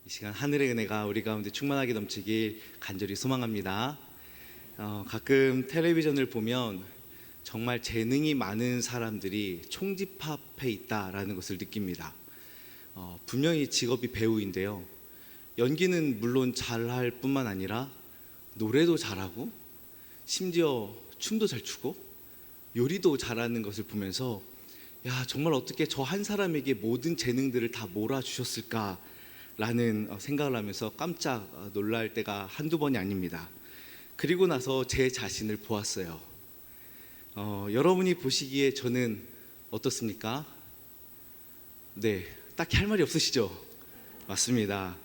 이 시간 하늘의 은혜가 우리 가운데 충만하게 넘치길 간절히 소망합니다. 가끔 텔레비전을 보면 정말 재능이 많은 사람들이 총집합해 있다라는 것을 느낍니다. 분명히 직업이 배우인데요. 연기는 물론 잘할 뿐만 아니라 노래도 잘하고 심지어 춤도 잘 추고 요리도 잘하는 것을 보면서 야, 정말 어떻게 저 한 사람에게 모든 재능들을 다 몰아주셨을까 라는 생각을 하면서 깜짝 놀랄 때가 한두 번이 아닙니다. 그리고 나서 제 자신을 보았어요. 여러분이 보시기에 저는 어떻습니까? 네, 딱히 할 말이 없으시죠? 맞습니다.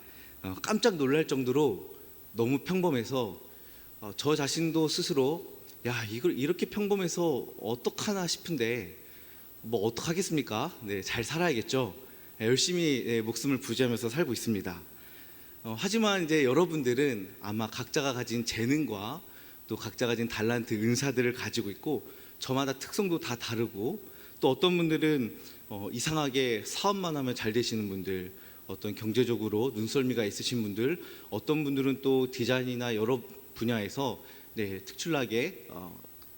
깜짝 놀랄 정도로 너무 평범해서 저 자신도 스스로 야, 이걸 이렇게 평범해서 어떡하나 싶은데 뭐 어떡하겠습니까? 네, 잘 살아야겠죠. 열심히 목숨을 부지하면서 살고 있습니다. 하지만 이제 여러분들은 아마 각자가 가진 재능과 또 각자 가진 달란트, 은사들을 가지고 있고 저마다 특성도 다 다르고 또 어떤 분들은 이상하게 사업만 하면 잘 되시는 분들, 어떤 경제적으로 눈썰미가 있으신 분들, 어떤 분들은 또 디자인이나 여러 분야에서 특출나게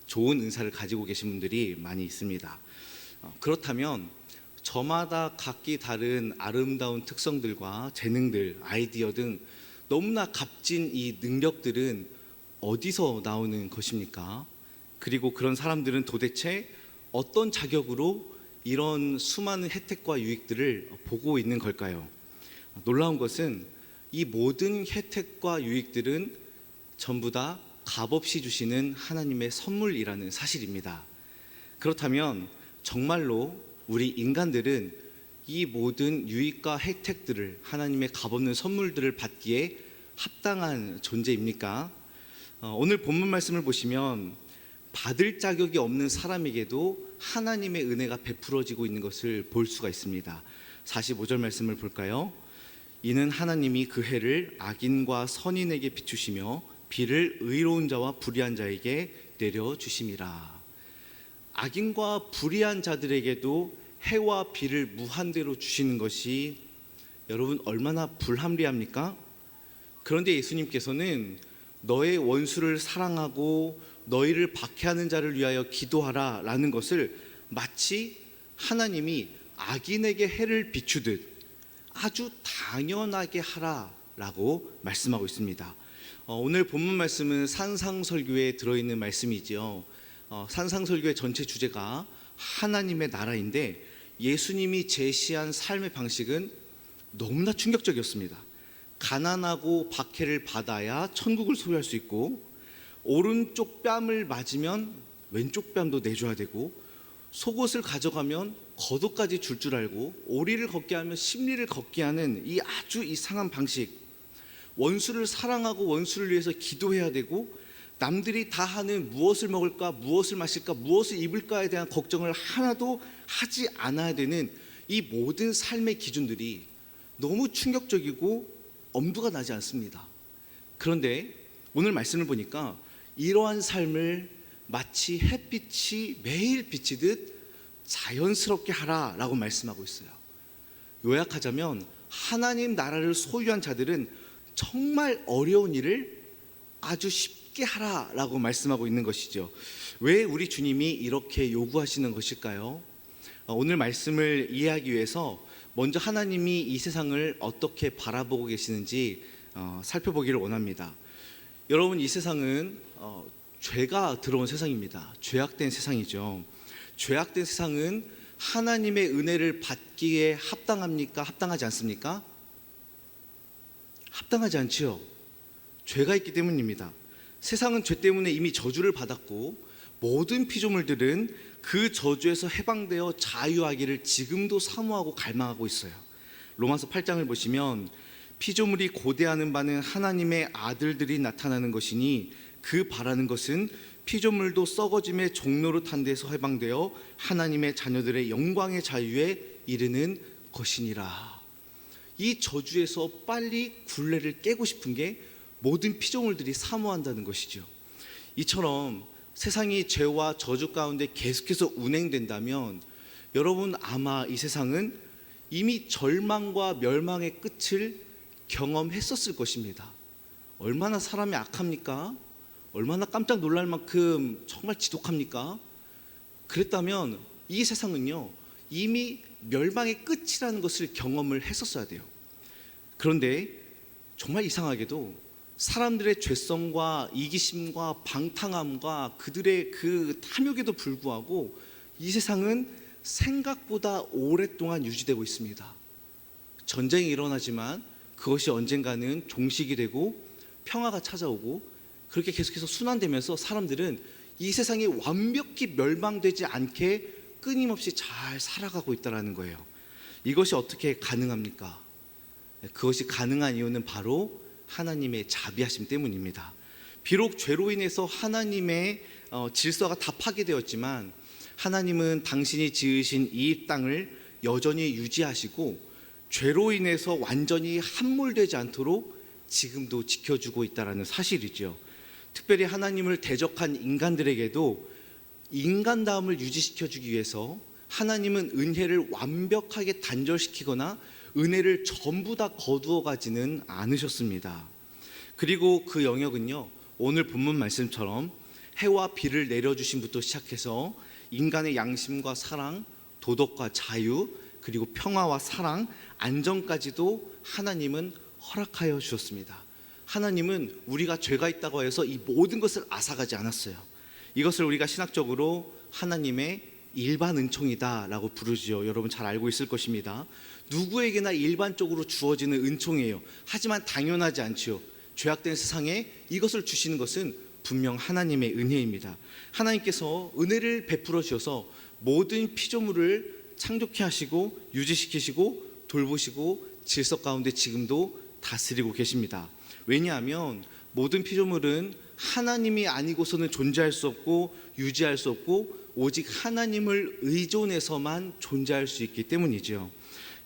좋은 은사를 가지고 계신 분들이 많이 있습니다. 그렇다면 저마다 각기 다른 아름다운 특성들과 재능들, 아이디어 등 너무나 값진 이 능력들은 어디서 나오는 것입니까? 그리고 그런 사람들은 도대체 어떤 자격으로 이런 수많은 혜택과 유익들을 보고 있는 걸까요? 놀라운 것은 이 모든 혜택과 유익들은 전부 다 값없이 주시는 하나님의 선물이라는 사실입니다. 그렇다면 정말로 우리 인간들은 이 모든 유익과 혜택들을, 하나님의 값없는 선물들을 받기에 합당한 존재입니까? 오늘 본문 말씀을 보시면 받을 자격이 없는 사람에게도 하나님의 은혜가 베풀어지고 있는 것을 볼 수가 있습니다. 45절 말씀을 볼까요? 이는 하나님이 그 해를 악인과 선인에게 비추시며 비를 의로운 자와 불의한 자에게 내려주심이라. 악인과 불의한 자들에게도 해와 비를 무한대로 주시는 것이 여러분 얼마나 불합리합니까? 그런데 예수님께서는 너의 원수를 사랑하고 너희를 박해하는 자를 위하여 기도하라 라는 것을 마치 하나님이 악인에게 해를 비추듯 아주 당연하게 하라 라고 말씀하고 있습니다. 오늘 본문 말씀은 산상설교에 들어있는 말씀이지요. 산상설교의 전체 주제가 하나님의 나라인데 예수님이 제시한 삶의 방식은 너무나 충격적이었습니다. 가난하고 박해를 받아야 천국을 소유할 수 있고 오른쪽 뺨을 맞으면 왼쪽 뺨도 내줘야 되고 속옷을 가져가면 겉옷까지 줄 줄 알고 오리를 걷게 하면 십리를 걷게 하는 이 아주 이상한 방식, 원수를 사랑하고 원수를 위해서 기도해야 되고 남들이 다 하는 무엇을 먹을까, 무엇을 마실까, 무엇을 입을까에 대한 걱정을 하나도 하지 않아야 되는 이 모든 삶의 기준들이 너무 충격적이고 엄두가 나지 않습니다. 그런데 오늘 말씀을 보니까 이러한 삶을 마치 햇빛이 매일 비치듯 자연스럽게 하라라고 말씀하고 있어요. 요약하자면 하나님 나라를 소유한 자들은 정말 어려운 일을 아주 쉽게 하라라고 말씀하고 있는 것이죠. 왜 우리 주님이 이렇게 요구하시는 것일까요? 오늘 말씀을 이해하기 위해서 먼저 하나님이 이 세상을 어떻게 바라보고 계시는지 살펴보기를 원합니다. 여러분, 이 세상은 죄가 들어온 세상입니다. 죄악된 세상이죠. 죄악된 세상은 하나님의 은혜를 받기에 합당합니까? 합당하지 않습니까? 합당하지 않지요. 죄가 있기 때문입니다. 세상은 죄 때문에 이미 저주를 받았고 모든 피조물들은 그 저주에서 해방되어 자유하기를 지금도 사모하고 갈망하고 있어요. 로마서 8장을 보시면 피조물이 고대하는 바는 하나님의 아들들이 나타나는 것이니 그 바라는 것은 피조물도 썩어짐의 종로로 탄 데서 해방되어 하나님의 자녀들의 영광의 자유에 이르는 것이니라. 이 저주에서 빨리 굴레를 깨고 싶은 게 모든 피조물들이 사모한다는 것이죠. 이처럼 세상이 죄와 저주 가운데 계속해서 운행된다면 여러분 아마 이 세상은 이미 절망과 멸망의 끝을 경험했었을 것입니다. 얼마나 사람이 악합니까? 얼마나 깜짝 놀랄 만큼 정말 지독합니까? 그랬다면 이 세상은요, 이미 멸망의 끝이라는 것을 경험을 했었어야 돼요. 그런데 정말 이상하게도 사람들의 죄성과 이기심과 방탕함과 그들의 그 탐욕에도 불구하고 이 세상은 생각보다 오랫동안 유지되고 있습니다. 전쟁이 일어나지만 그것이 언젠가는 종식이 되고 평화가 찾아오고 그렇게 계속해서 순환되면서 사람들은 이 세상이 완벽히 멸망되지 않게 끊임없이 잘 살아가고 있다는 거예요. 이것이 어떻게 가능합니까? 그것이 가능한 이유는 바로 하나님의 자비하심 때문입니다. 비록 죄로 인해서 하나님의 질서가 다 파괴되었지만 하나님은 당신이 지으신 이 땅을 여전히 유지하시고 죄로 인해서 완전히 함몰되지 않도록 지금도 지켜주고 있다는 사실이죠. 특별히 하나님을 대적한 인간들에게도 인간다움을 유지시켜주기 위해서 하나님은 은혜를 완벽하게 단절시키거나 은혜를 전부 다 거두어 가지는 않으셨습니다. 그리고 그 영역은요, 오늘 본문 말씀처럼 해와 비를 내려주심부터 시작해서 인간의 양심과 사랑, 도덕과 자유, 그리고 평화와 사랑, 안정까지도 하나님은 허락하여 주셨습니다. 하나님은 우리가 죄가 있다고 해서 이 모든 것을 앗아가지 않았어요. 이것을 우리가 신학적으로 하나님의 일반 은총이다 라고 부르죠. 여러분 잘 알고 있을 것입니다. 누구에게나 일반적으로 주어지는 은총이에요. 하지만 당연하지 않지요. 죄악된 세상에 이것을 주시는 것은 분명 하나님의 은혜입니다. 하나님께서 은혜를 베풀어 주셔서 모든 피조물을 창조케 하시고 유지시키시고 돌보시고 질서 가운데 지금도 다스리고 계십니다. 왜냐하면 모든 피조물은 하나님이 아니고서는 존재할 수 없고 유지할 수 없고 오직 하나님을 의존해서만 존재할 수 있기 때문이죠.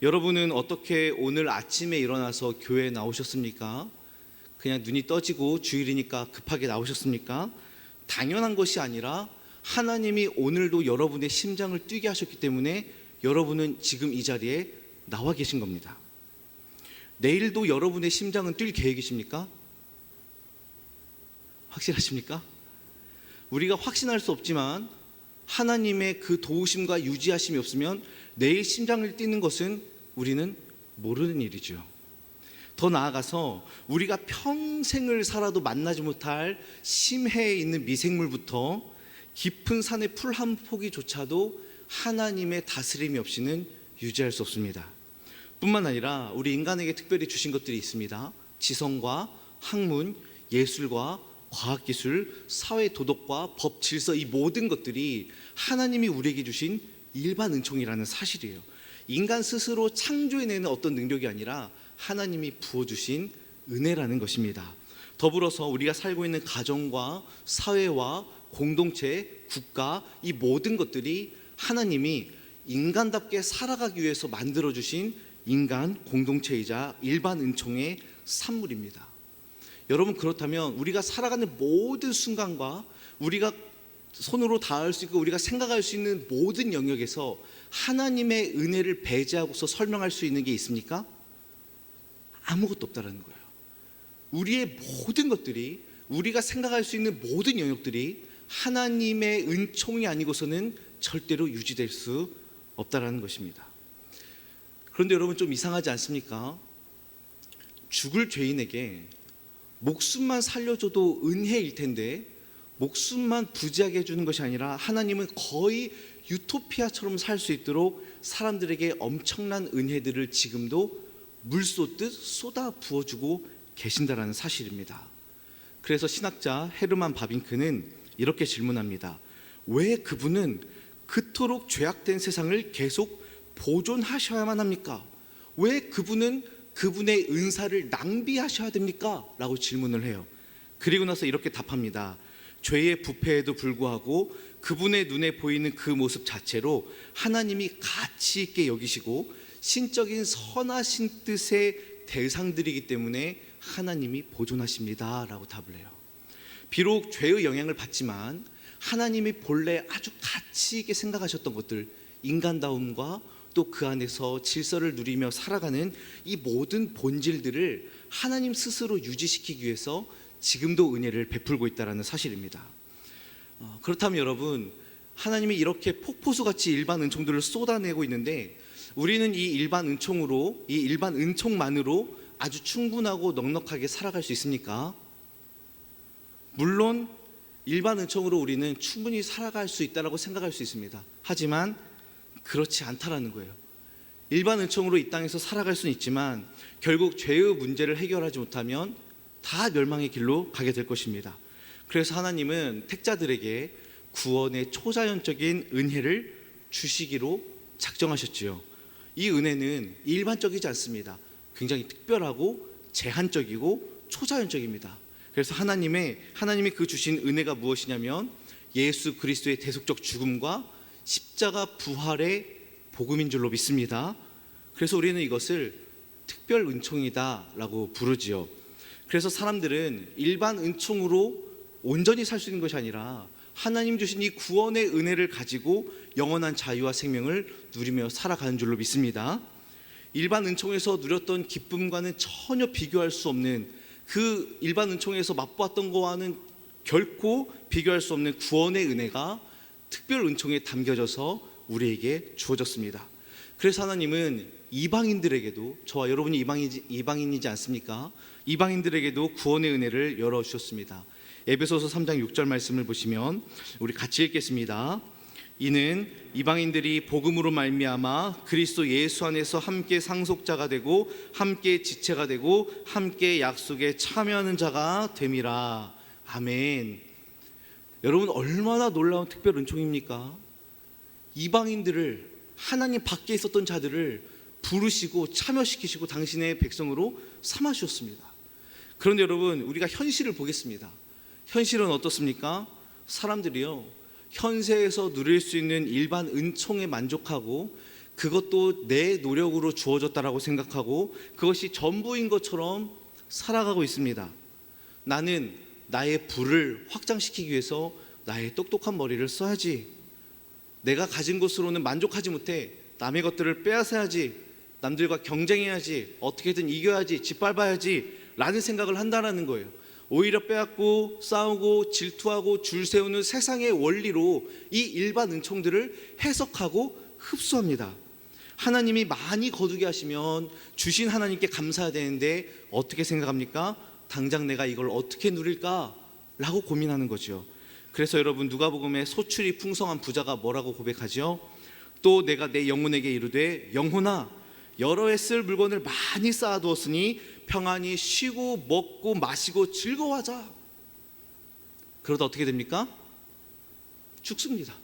여러분은 어떻게 오늘 아침에 일어나서 교회에 나오셨습니까? 그냥 눈이 떠지고 주일이니까 급하게 나오셨습니까? 당연한 것이 아니라 하나님이 오늘도 여러분의 심장을 뛰게 하셨기 때문에 여러분은 지금 이 자리에 나와 계신 겁니다. 내일도 여러분의 심장은 뛸 계획이십니까? 확실하십니까? 우리가 확신할 수 없지만 하나님의 그 도우심과 유지하심이 없으면 내일 심장을 뛰는 것은 우리는 모르는 일이죠. 더 나아가서 우리가 평생을 살아도 만나지 못할 심해에 있는 미생물부터 깊은 산의 풀 한 포기조차도 하나님의 다스림이 없이는 유지할 수 없습니다. 뿐만 아니라 우리 인간에게 특별히 주신 것들이 있습니다. 지성과 학문, 예술과 과학기술, 사회 도덕과 법 질서, 이 모든 것들이 하나님이 우리에게 주신 일반 은총이라는 사실이에요. 인간 스스로 창조해내는 어떤 능력이 아니라 하나님이 부어주신 은혜라는 것입니다. 더불어서 우리가 살고 있는 가정과 사회와 공동체, 국가, 이 모든 것들이 하나님이 인간답게 살아가기 위해서 만들어주신 인간 공동체이자 일반 은총의 산물입니다. 여러분, 그렇다면 우리가 살아가는 모든 순간과 우리가 손으로 닿을 수 있고 우리가 생각할 수 있는 모든 영역에서 하나님의 은혜를 배제하고서 설명할 수 있는 게 있습니까? 아무것도 없다는 거예요. 우리의 모든 것들이, 우리가 생각할 수 있는 모든 영역들이 하나님의 은총이 아니고서는 절대로 유지될 수 없다는 것입니다. 그런데 여러분, 좀 이상하지 않습니까? 죽을 죄인에게 목숨만 살려줘도 은혜일 텐데 목숨만 부지하게 해주는 것이 아니라 하나님은 거의 유토피아처럼 살 수 있도록 사람들에게 엄청난 은혜들을 지금도 물 쏟듯 쏟아 부어주고 계신다라는 사실입니다. 그래서 신학자 헤르만 바빙크는 이렇게 질문합니다. 왜 그분은 그토록 죄악된 세상을 계속 보존하셔야만 합니까? 왜 그분은 그분의 은사를 낭비하셔야 됩니까? 라고 질문을 해요. 그리고 나서 이렇게 답합니다. 죄의 부패에도 불구하고 그분의 눈에 보이는 그 모습 자체로 하나님이 가치 있게 여기시고 신적인 선하신 뜻의 대상들이기 때문에 하나님이 보존하십니다 라고 답을 해요. 비록 죄의 영향을 받지만 하나님이 본래 아주 가치 있게 생각하셨던 것들, 인간다움과 또 그 안에서 질서를 누리며 살아가는 이 모든 본질들을 하나님 스스로 유지시키기 위해서 지금도 은혜를 베풀고 있다는 사실입니다. 그렇다면 여러분, 하나님이 이렇게 폭포수같이 일반 은총들을 쏟아내고 있는데 우리는 이 일반 은총만으로 아주 충분하고 넉넉하게 살아갈 수 있습니까? 물론 일반 은총으로 우리는 충분히 살아갈 수 있다고 생각할 수 있습니다. 하지만 그렇지 않다라는 거예요. 일반 은총으로 이 땅에서 살아갈 수는 있지만 결국 죄의 문제를 해결하지 못하면 다 멸망의 길로 가게 될 것입니다. 그래서 하나님은 택자들에게 구원의 초자연적인 은혜를 주시기로 작정하셨지요. 이 은혜는 일반적이지 않습니다. 굉장히 특별하고 제한적이고 초자연적입니다. 그래서 하나님이 그 주신 은혜가 무엇이냐면 예수 그리스도의 대속적 죽음과 십자가 부활의 복음인 줄로 믿습니다. 그래서 우리는 이것을 특별 은총이다라고 부르지요. 그래서 사람들은 일반 은총으로 온전히 살 수 있는 것이 아니라 하나님 주신 이 구원의 은혜를 가지고 영원한 자유와 생명을 누리며 살아가는 줄로 믿습니다. 일반 은총에서 누렸던 기쁨과는 전혀 비교할 수 없는, 그 일반 은총에서 맛보았던 것과는 결코 비교할 수 없는 구원의 은혜가 특별 은총에 담겨져서 우리에게 주어졌습니다. 그래서 하나님은 이방인들에게도, 저와 여러분이 이방인이지 않습니까? 이방인들에게도 구원의 은혜를 열어주셨습니다. 에베소서 3장 6절 말씀을 보시면 우리 같이 읽겠습니다. 이는 이방인들이 복음으로 말미암아 그리스도 예수 안에서 함께 상속자가 되고 함께 지체가 되고 함께 약속에 참여하는 자가 됨이라. 아멘. 여러분, 얼마나 놀라운 특별 은총입니까? 이방인들을, 하나님 밖에 있었던 자들을 부르시고 참여시키시고 당신의 백성으로 삼아 주셨습니다. 그런데 여러분, 우리가 현실을 보겠습니다. 현실은 어떻습니까? 사람들이요, 현세에서 누릴 수 있는 일반 은총에 만족하고 그것도 내 노력으로 주어졌다라고 생각하고 그것이 전부인 것처럼 살아가고 있습니다. 나는 나의 부를 확장시키기 위해서 나의 똑똑한 머리를 써야지, 내가 가진 것으로는 만족하지 못해 남의 것들을 빼앗아야지, 남들과 경쟁해야지, 어떻게든 이겨야지, 짓밟아야지 라는 생각을 한다는 거예요. 오히려 빼앗고 싸우고 질투하고 줄 세우는 세상의 원리로 이 일반 은총들을 해석하고 흡수합니다. 하나님이 많이 거두게 하시면 주신 하나님께 감사해야 되는데 어떻게 생각합니까? 당장 내가 이걸 어떻게 누릴까? 라고 고민하는 거죠. 그래서 여러분, 누가복음의 소출이 풍성한 부자가 뭐라고 고백하죠? 또 내가 내 영혼에게 이르되 영혼아, 여러 해 쓸 물건을 많이 쌓아두었으니 평안히 쉬고 먹고 마시고 즐거워하자. 그러다 어떻게 됩니까? 죽습니다.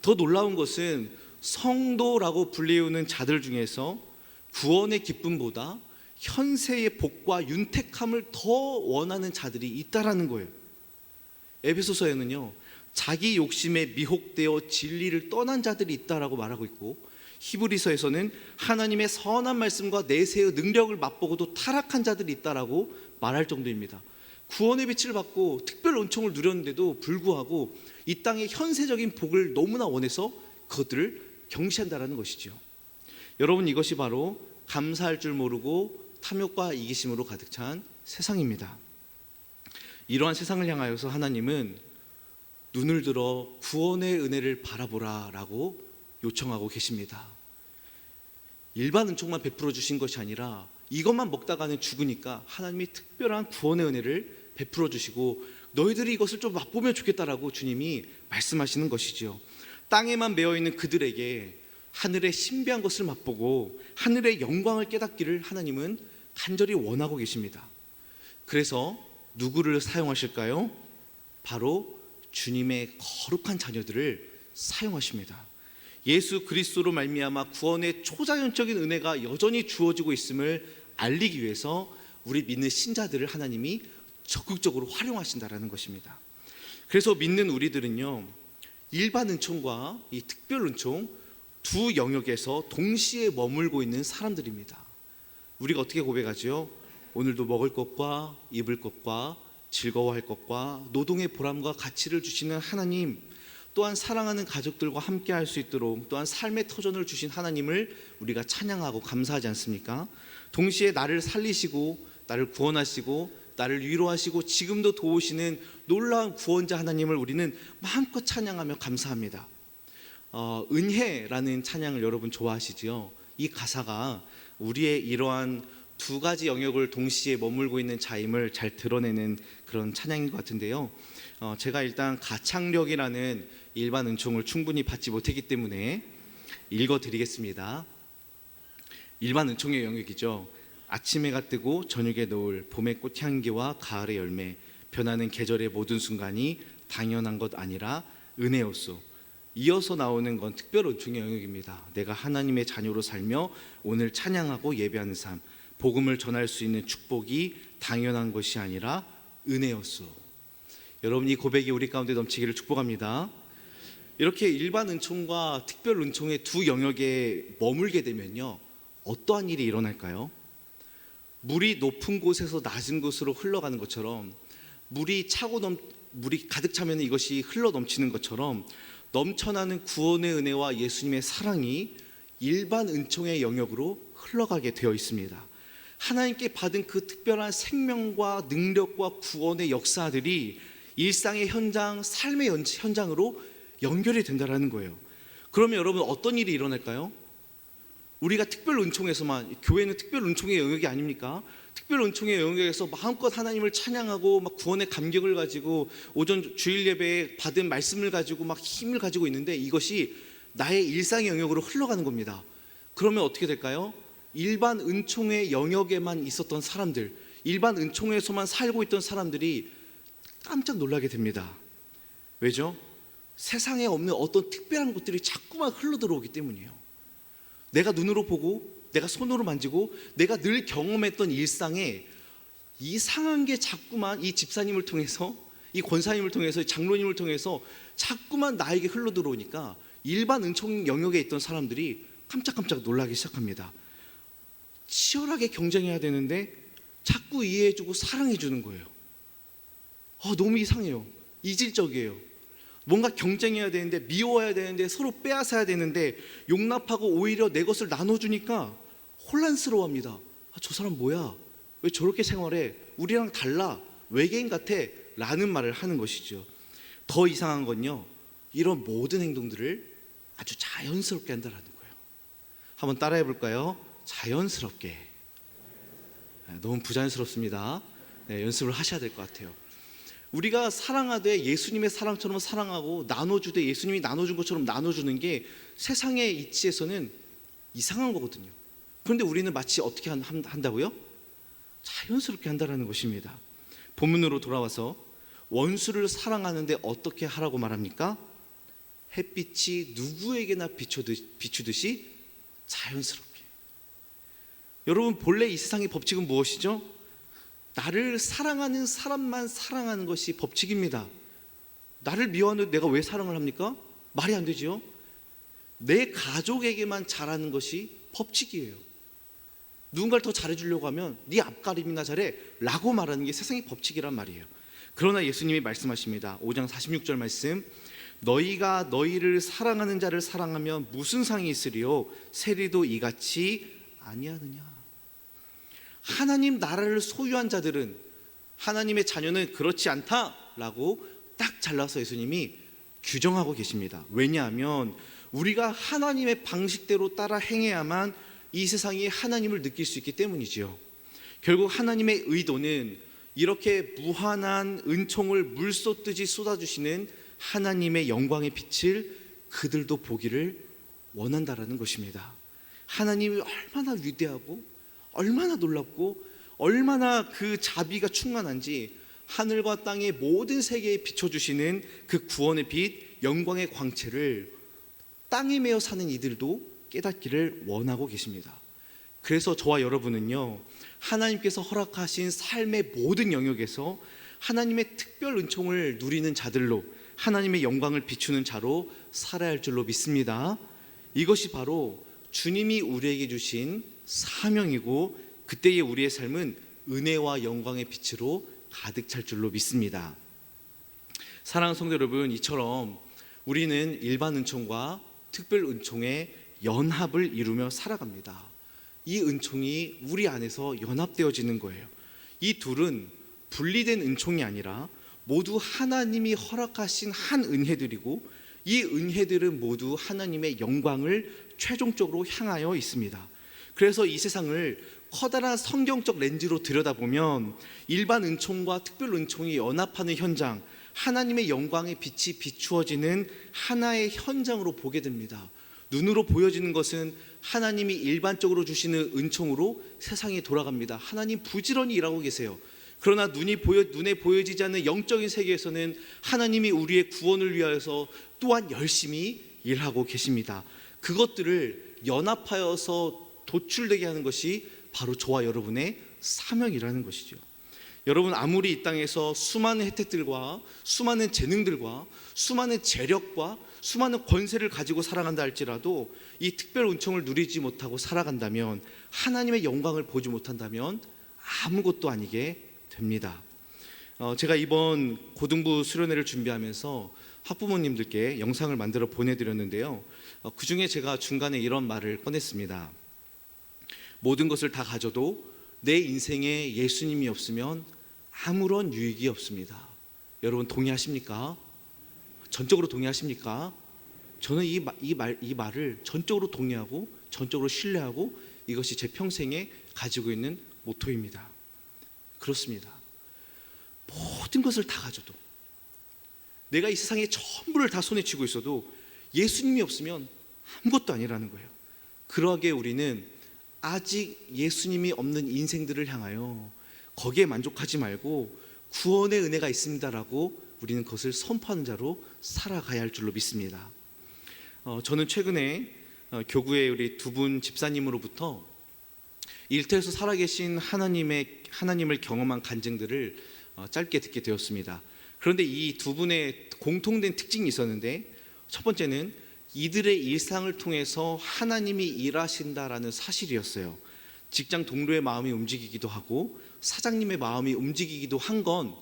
더 놀라운 것은 성도라고 불리우는 자들 중에서 구원의 기쁨보다 현세의 복과 윤택함을 더 원하는 자들이 있다라는 거예요. 에베소서에는요, 자기 욕심에 미혹되어 진리를 떠난 자들이 있다라고 말하고 있고, 히브리서에서는 하나님의 선한 말씀과 내세의 능력을 맛보고도 타락한 자들이 있다라고 말할 정도입니다. 구원의 빛을 받고 특별 은총을 누렸는데도 불구하고 이 땅의 현세적인 복을 너무나 원해서 그것들을 경시한다라는 것이죠. 여러분, 이것이 바로 감사할 줄 모르고 탐욕과 이기심으로 가득 찬 세상입니다. 이러한 세상을 향하여서 하나님은 눈을 들어 구원의 은혜를 바라보라 라고 요청하고 계십니다. 일반 은총만 베풀어 주신 것이 아니라 이것만 먹다가는 죽으니까 하나님이 특별한 구원의 은혜를 베풀어 주시고 너희들이 이것을 좀 맛보면 좋겠다라고 주님이 말씀하시는 것이죠. 땅에만 매어있는 그들에게 하늘의 신비한 것을 맛보고 하늘의 영광을 깨닫기를 하나님은 간절히 원하고 계십니다. 그래서 누구를 사용하실까요? 바로 주님의 거룩한 자녀들을 사용하십니다. 예수 그리스도로 말미암아 구원의 초자연적인 은혜가 여전히 주어지고 있음을 알리기 위해서 우리 믿는 신자들을 하나님이 적극적으로 활용하신다라는 것입니다. 그래서 믿는 우리들은요, 일반 은총과 이 특별 은총 두 영역에서 동시에 머물고 있는 사람들입니다. 우리가 어떻게 고백하죠? 오늘도 먹을 것과 입을 것과 즐거워할 것과 노동의 보람과 가치를 주시는 하나님, 또한 사랑하는 가족들과 함께 할 수 있도록 또한 삶의 터전을 주신 하나님을 우리가 찬양하고 감사하지 않습니까? 동시에 나를 살리시고 나를 구원하시고 나를 위로하시고 지금도 도우시는 놀라운 구원자 하나님을 우리는 마음껏 찬양하며 감사합니다. 은혜라는 찬양을 여러분 좋아하시지요? 이 가사가 우리의 이러한 두 가지 영역을 동시에 머물고 있는 자임을 잘 드러내는 그런 찬양인 것 같은데요. 제가 일단 가창력이라는 일반 은총을 충분히 받지 못했기 때문에 읽어드리겠습니다. 일반 은총의 영역이죠. 아침 해가 뜨고 저녁에 노을, 봄의 꽃향기와 가을의 열매, 변하는 계절의 모든 순간이 당연한 것 아니라 은혜였소. 이어서 나오는 건 특별 은총의 영역입니다. 내가 하나님의 자녀로 살며 오늘 찬양하고 예배하는 삶, 복음을 전할 수 있는 축복이 당연한 것이 아니라 은혜였소. 여러분, 이 고백이 우리 가운데 넘치기를 축복합니다. 이렇게 일반 은총과 특별 은총의 두 영역에 머물게 되면요, 어떠한 일이 일어날까요? 물이 높은 곳에서 낮은 곳으로 흘러가는 것처럼, 물이 가득 차면 이것이 흘러 넘치는 것처럼 넘쳐나는 구원의 은혜와 예수님의 사랑이 일반 은총의 영역으로 흘러가게 되어 있습니다. 하나님께 받은 그 특별한 생명과 능력과 구원의 역사들이 일상의 현장, 삶의 현장으로 연결이 된다는 거예요. 그러면 여러분, 어떤 일이 일어날까요? 우리가 특별 은총에서만, 교회는 특별 은총의 영역이 아닙니까? 특별 은총의 영역에서 마음껏 하나님을 찬양하고 막 구원의 감격을 가지고 오전 주일 예배에 받은 말씀을 가지고 막 힘을 가지고 있는데 이것이 나의 일상의 영역으로 흘러가는 겁니다. 그러면 어떻게 될까요? 일반 은총의 영역에만 있었던 사람들, 일반 은총에서만 살고 있던 사람들이 깜짝 놀라게 됩니다. 왜죠? 세상에 없는 어떤 특별한 것들이 자꾸만 흘러들어오기 때문이에요. 내가 눈으로 보고 내가 손으로 만지고 내가 늘 경험했던 일상에 이상한 게 자꾸만 이 집사님을 통해서, 이 권사님을 통해서, 장로님을 통해서 자꾸만 나에게 흘러들어오니까 일반 은총 영역에 있던 사람들이 깜짝깜짝 놀라기 시작합니다. 치열하게 경쟁해야 되는데 자꾸 이해해주고 사랑해주는 거예요. 너무 이상해요. 이질적이에요. 뭔가 경쟁해야 되는데, 미워해야 되는데, 서로 빼앗아야 되는데 용납하고 오히려 내 것을 나눠주니까 혼란스러워합니다. 저 사람 뭐야? 왜 저렇게 생활해? 우리랑 달라? 외계인 같아? 라는 말을 하는 것이죠. 더 이상한 건요, 이런 모든 행동들을 아주 자연스럽게 한다는 거예요. 한번 따라해 볼까요? 자연스럽게. 너무 부자연스럽습니다. 연습을 하셔야 될 것 같아요. 우리가 사랑하되 예수님의 사랑처럼 사랑하고 나눠주되 예수님이 나눠준 것처럼 나눠주는 게 세상의 이치에서는 이상한 거거든요. 그런데 우리는 마치 어떻게 한다고요? 자연스럽게 한다는 것입니다. 본문으로 돌아와서 원수를 사랑하는데 어떻게 하라고 말합니까? 햇빛이 누구에게나 비추듯이 자연스럽게. 여러분, 본래 이 세상의 법칙은 무엇이죠? 나를 사랑하는 사람만 사랑하는 것이 법칙입니다. 나를 미워하는데 내가 왜 사랑을 합니까? 말이 안 되죠. 내 가족에게만 잘하는 것이 법칙이에요. 누군가를 더 잘해주려고 하면 네 앞가림이나 잘해 라고 말하는 게 세상의 법칙이란 말이에요. 그러나 예수님이 말씀하십니다. 5장 46절 말씀, 너희가 너희를 사랑하는 자를 사랑하면 무슨 상이 있으리요? 세리도 이같이 아니하느냐. 하나님 나라를 소유한 자들은, 하나님의 자녀는 그렇지 않다라고 딱 잘라서 예수님이 규정하고 계십니다. 왜냐하면 우리가 하나님의 방식대로 따라 행해야만 이 세상이 하나님을 느낄 수 있기 때문이지요. 결국 하나님의 의도는 이렇게 무한한 은총을 물쏟듯이 쏟아주시는 하나님의 영광의 빛을 그들도 보기를 원한다라는 것입니다. 하나님이 얼마나 위대하고 얼마나 놀랍고 얼마나 그 자비가 충만한지 하늘과 땅의 모든 세계에 비춰주시는 그 구원의 빛, 영광의 광채를 땅에 매여 사는 이들도 깨닫기를 원하고 계십니다. 그래서 저와 여러분은요, 하나님께서 허락하신 삶의 모든 영역에서 하나님의 특별 은총을 누리는 자들로, 하나님의 영광을 비추는 자로 살아야 할 줄로 믿습니다. 이것이 바로 주님이 우리에게 주신 사명이고, 그때의 우리의 삶은 은혜와 영광의 빛으로 가득 찰 줄로 믿습니다. 사랑하는 성도 여러분, 이처럼 우리는 일반 은총과 특별 은총의 연합을 이루며 살아갑니다. 이 은총이 우리 안에서 연합되어지는 거예요. 이 둘은 분리된 은총이 아니라 모두 하나님이 허락하신 한 은혜들이고, 이 은혜들은 모두 하나님의 영광을 최종적으로 향하여 있습니다. 그래서 이 세상을 커다란 성경적 렌즈로 들여다보면 일반 은총과 특별 은총이 연합하는 현장, 하나님의 영광의 빛이 비추어지는 하나의 현장으로 보게 됩니다. 눈으로 보여지는 것은 하나님이 일반적으로 주시는 은총으로 세상이 돌아갑니다. 하나님 부지런히 일하고 계세요. 그러나 눈에 보여지지 않는 영적인 세계에서는 하나님이 우리의 구원을 위하여서 또한 열심히 일하고 계십니다. 그것들을 연합하여서 도출되게 하는 것이 바로 저와 여러분의 사명이라는 것이죠. 여러분, 아무리 이 땅에서 수많은 혜택들과 수많은 재능들과 수많은 재력과 수많은 권세를 가지고 살아간다 할지라도 이 특별 은총을 누리지 못하고 살아간다면, 하나님의 영광을 보지 못한다면 아무것도 아니게 됩니다. 제가 이번 고등부 수련회를 준비하면서 학부모님들께 영상을 만들어 보내드렸는데요, 그 중에 제가 중간에 이런 말을 꺼냈습니다. 모든 것을 다 가져도 내 인생에 예수님이 없으면 아무런 유익이 없습니다. 여러분 동의하십니까? 전적으로 동의하십니까? 저는 이 말을 전적으로 동의하고 전적으로 신뢰하고, 이것이 제 평생에 가지고 있는 모토입니다. 그렇습니다. 모든 것을 다 가져도, 내가 이 세상에 전부를 다 손에 쥐고 있어도 예수님이 없으면 아무것도 아니라는 거예요. 그러하게 우리는 아직 예수님이 없는 인생들을 향하여 거기에 만족하지 말고 구원의 은혜가 있습니다라고 우리는 그것을 선포하는 자로 살아가야 할 줄로 믿습니다. 저는 최근에 교구의 우리 두 분 집사님으로부터 일터에서 살아계신 하나님을 경험한 간증들을 짧게 듣게 되었습니다. 그런데 이 두 분의 공통된 특징이 있었는데, 첫 번째는 이들의 일상을 통해서 하나님이 일하신다라는 사실이었어요. 직장 동료의 마음이 움직이기도 하고 사장님의 마음이 움직이기도 한 건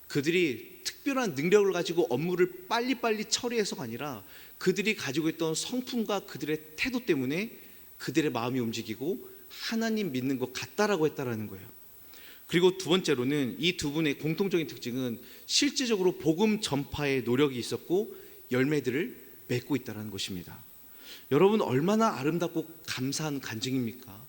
그들이 특별한 능력을 가지고 업무를 빨리빨리 처리해서가 아니라 그들이 가지고 있던 성품과 그들의 태도 때문에 그들의 마음이 움직이고 하나님 믿는 것 같다라고 했다라는 거예요. 그리고 두 번째로는 이 두 분의 공통적인 특징은 실질적으로 복음 전파의 노력이 있었고 열매들을 맺고 있다는 것입니다. 여러분, 얼마나 아름답고 감사한 간증입니까?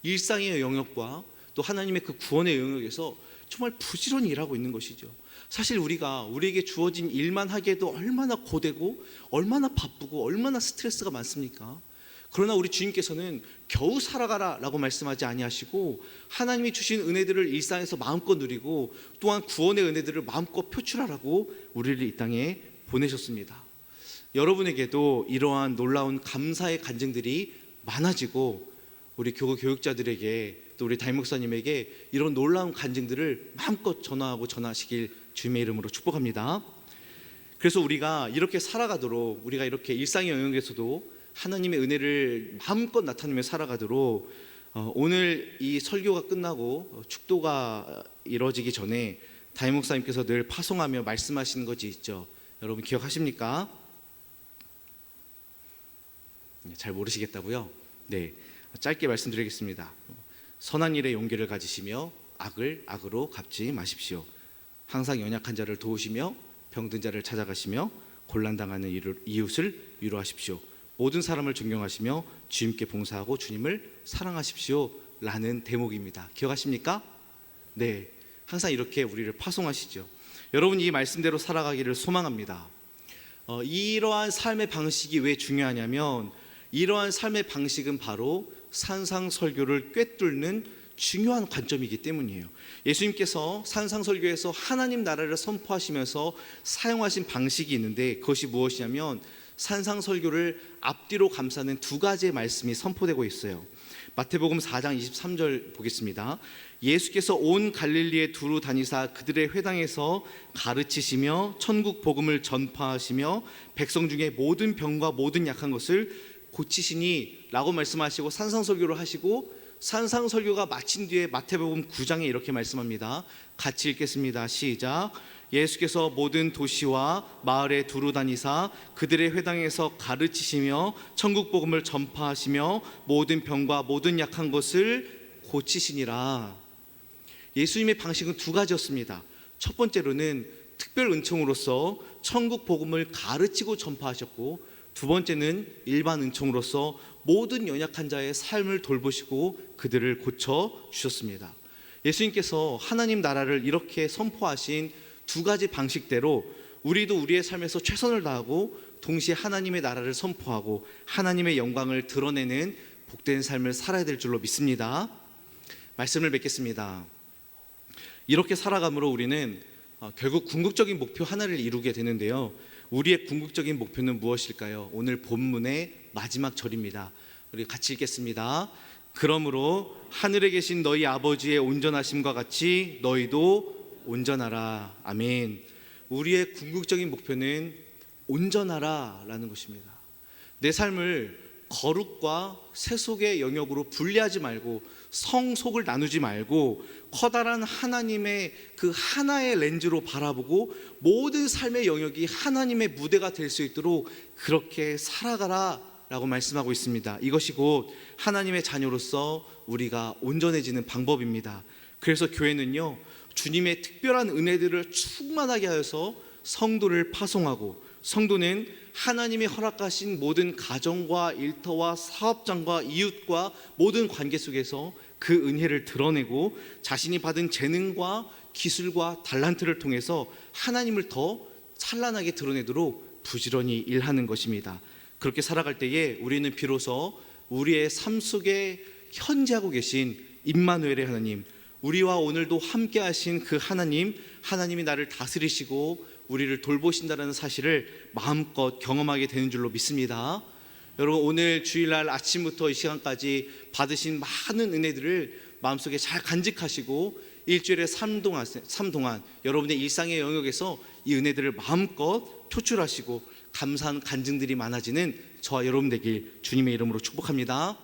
일상의 영역과 또 하나님의 그 구원의 영역에서 정말 부지런히 일하고 있는 것이죠. 사실 우리에게 주어진 일만 하기에도 얼마나 고되고 얼마나 바쁘고 얼마나 스트레스가 많습니까? 그러나 우리 주님께서는 겨우 살아가라 라고 말씀하지 아니하시고 하나님이 주신 은혜들을 일상에서 마음껏 누리고 또한 구원의 은혜들을 마음껏 표출하라고 우리를 이 땅에 보내셨습니다. 여러분에게도 이러한 놀라운 감사의 간증들이 많아지고 우리 교구 교육자들에게 또 우리 담임 목사님에게 이런 놀라운 간증들을 마음껏 전하시길 주님의 이름으로 축복합니다. 그래서 우리가 이렇게 살아가도록, 우리가 이렇게 일상의 영역에서도 하나님의 은혜를 마음껏 나타내며 살아가도록 오늘 이 설교가 끝나고 축도가 이루어지기 전에 담임 목사님께서 늘 파송하며 말씀하시는 것이 있죠. 여러분 기억하십니까? 잘 모르시겠다고요? 네, 짧게 말씀드리겠습니다. 선한 일에 용기를 가지시며 악을 악으로 갚지 마십시오. 항상 연약한 자를 도우시며 병든 자를 찾아가시며 곤란당하는 이웃을 위로하십시오. 모든 사람을 존경하시며 주님께 봉사하고 주님을 사랑하십시오 라는 대목입니다. 기억하십니까? 네, 항상 이렇게 우리를 파송하시죠. 여러분, 이 말씀대로 살아가기를 소망합니다. 이러한 삶의 방식이 왜 중요하냐면, 이러한 삶의 방식은 바로 산상설교를 꿰뚫는 중요한 관점이기 때문이에요. 예수님께서 산상설교에서 하나님 나라를 선포하시면서 사용하신 방식이 있는데, 그것이 무엇이냐면 산상설교를 앞뒤로 감싸는 두 가지의 말씀이 선포되고 있어요. 마태복음 4장 23절 보겠습니다. 예수께서 온 갈릴리에 두루 다니사 그들의 회당에서 가르치시며 천국 복음을 전파하시며 백성 중에 모든 병과 모든 약한 것을 고치시니 라고 말씀하시고 산상설교를 하시고 산상설교가 마친 뒤에 마태복음 9장에 이렇게 말씀합니다. 같이 읽겠습니다. 시작. 예수께서 모든 도시와 마을에 두루 다니사 그들의 회당에서 가르치시며 천국 복음을 전파하시며 모든 병과 모든 약한 것을 고치시니라. 예수님의 방식은 두 가지였습니다. 첫 번째로는 특별 은총으로서 천국 복음을 가르치고 전파하셨고, 두 번째는 일반 은총으로서 모든 연약한 자의 삶을 돌보시고 그들을 고쳐 주셨습니다. 예수님께서 하나님 나라를 이렇게 선포하신 두 가지 방식대로 우리도 우리의 삶에서 최선을 다하고 동시에 하나님의 나라를 선포하고 하나님의 영광을 드러내는 복된 삶을 살아야 될 줄로 믿습니다. 말씀을 맺겠습니다. 이렇게 살아감으로 우리는 결국 궁극적인 목표 하나를 이루게 되는데요. 우리의 궁극적인 목표는 무엇일까요? 오늘 본문의 마지막 절입니다. 우리 같이 읽겠습니다. 그러므로 하늘에 계신 너희 아버지의 온전하심과 같이 너희도 온전하라. 아멘. 우리의 궁극적인 목표는 온전하라 라는 것입니다. 내 삶을 거룩과 세속의 영역으로 분리하지 말고 성속을 나누지 말고 커다란 하나님의 그 하나의 렌즈로 바라보고 모든 삶의 영역이 하나님의 무대가 될 수 있도록 그렇게 살아가라 라고 말씀하고 있습니다. 이것이 곧 하나님의 자녀로서 우리가 온전해지는 방법입니다. 그래서 교회는요, 주님의 특별한 은혜들을 충만하게 하여서 성도를 파송하고, 성도는 하나님이 허락하신 모든 가정과 일터와 사업장과 이웃과 모든 관계 속에서 그 은혜를 드러내고 자신이 받은 재능과 기술과 달란트를 통해서 하나님을 더 찬란하게 드러내도록 부지런히 일하는 것입니다. 그렇게 살아갈 때에 우리는 비로소 우리의 삶 속에 현재하고 계신 임마누엘의 하나님, 우리와 오늘도 함께 하신 그 하나님이 나를 다스리시고 우리를 돌보신다는 사실을 마음껏 경험하게 되는 줄로 믿습니다. 여러분, 오늘 주일날 아침부터 이 시간까지 받으신 많은 은혜들을 마음속에 잘 간직하시고 일주일의 삶 동안 여러분의 일상의 영역에서 이 은혜들을 마음껏 표출하시고 감사한 간증들이 많아지는 저와 여러분 되길 주님의 이름으로 축복합니다.